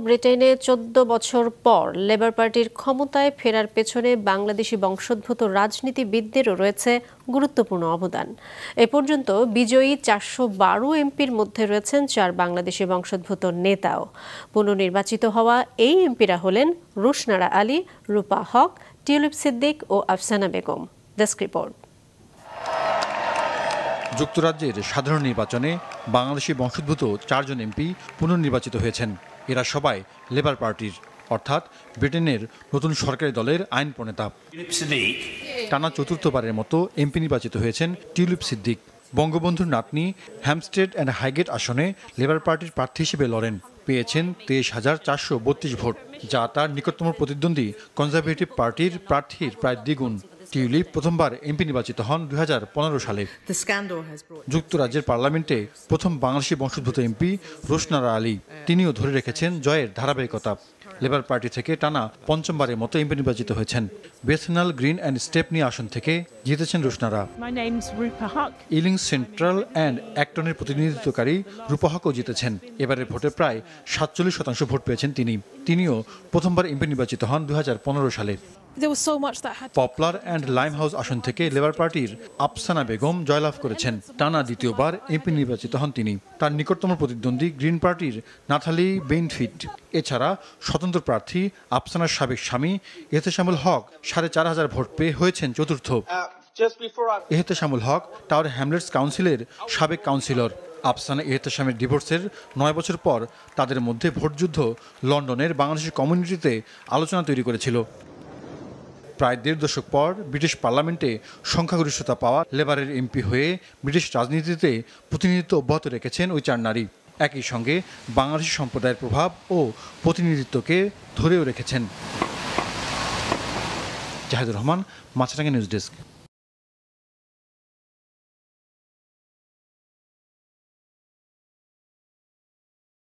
ব্রিটেনে ১৪ বছর পর লেবার পার্টির ক্ষমতায় ফেরার পেছনে বাংলাদেশি বংশোদ্ভূত রাজনীতিবিদদেরও রয়েছে গুরুত্বপূর্ণ অবদান। এ পর্যন্ত বিজয়ী ৪১২ এমপির মধ্যে রয়েছেন ৪ বাংলাদেশি বংশোদ্ভূত নেতাও। পুনর্নির্বাচিত হওয়া এই এমপিরা হলেন রুশনারা আলী, রূপা হক, টিউলিপ সিদ্দিক ও আফসানা বেগম। Desk report. যুক্তরাজ্যের সাধারণ নির্বাচনে বাংলাদেশি বংশোদ্ভূত ৪ জন এমপি পুনর্নির্বাচিত হয়েছেন। এরা সবাই লেবার পার্টির, অর্থাৎ ব্রিটেনের নতুন সরকারি দলের আইন প্রণেতা। টানা চতুর্থবারের মতো এমপি নির্বাচিত হয়েছেন টিউলিপ সিদ্দিক। বঙ্গবন্ধুর নাতনি হ্যাম্পস্টেড অ্যান্ড হাইগেট আসনে লেবার পার্টির প্রার্থী হিসেবে লড়েন। পেয়েছেন ২৩,৪৩২ ভোট, যা তার নিকটতম প্রতিদ্বন্দ্বী কনজারভেটিভ পার্টির প্রার্থীর প্রায় দ্বিগুণ। টিউলিপ প্রথমবার এমপি নির্বাচিত হন ২০১৫ সালে। যুক্তরাজ্যের পার্লামেন্টে প্রথম বাংলাদেশি বংশোদ্ভূত এমপি রুশনারা আলী, তিনিও ধরে রেখেছেন জয়ের ধারাবাহিকতা। লেবার পার্টি থেকে টানা পঞ্চমবারের মতো এমপি নির্বাচিত হয়েছেন। বেথনাল গ্রিন অ্যান্ড স্টেপনি আসন থেকে জিতেছেন রুশনারা। ইলিং সেন্ট্রাল অ্যান্ড অ্যাক্টনের প্রতিনিধিত্বকারী রূপা হকও জিতেছেন। এবারের ভোটে প্রায় ৪৭% ভোট পেয়েছেন তিনিও প্রথমবার এমপি নির্বাচিত হন ২০১৫ সালে। পপলার অ্যান্ড লাইম হাউস আসন থেকে লেবার পার্টির আফসানা বেগম জয়লাভ করেছেন। টানা দ্বিতীয়বার এমপি নির্বাচিত হন তিনি। তার নিকটতম প্রতিদ্বন্দ্বী গ্রিন পার্টির নাথালি বেইনফিট। এছাড়া স্বতন্ত্র প্রার্থী আফসানার সাবেক স্বামী এহতেশামুল হক ৪,৫০০ ভোট পেয়ে হয়েছেন চতুর্থ। এহতেশামুল হক টাওয়ার হ্যামলেটস কাউন্সিলের সাবেক কাউন্সিলর। আফসানা এহতেশামের ডিভোর্সের ৯ বছর পর তাদের মধ্যে ভোটযুদ্ধ লন্ডনের বাংলাদেশি কমিউনিটিতে আলোচনা তৈরি করেছিল। প্রায় ১.৫ দশক পর ব্রিটিশ পার্লামেন্টে সংখ্যাগরিষ্ঠতা পাওয়া লেবারের এমপি হয়ে ব্রিটিশ রাজনীতিতে প্রতিনিধিত্ব অব্যাহত রেখেছেন ওই ৪ নারী। একই সঙ্গে বাংলাদেশি সম্প্রদায়ের প্রভাব ও প্রতিনিধিত্বকে ধরেও রেখেছেন। জাহিদুর রহমান, মাছরাঙা নিউজ ডেস্ক।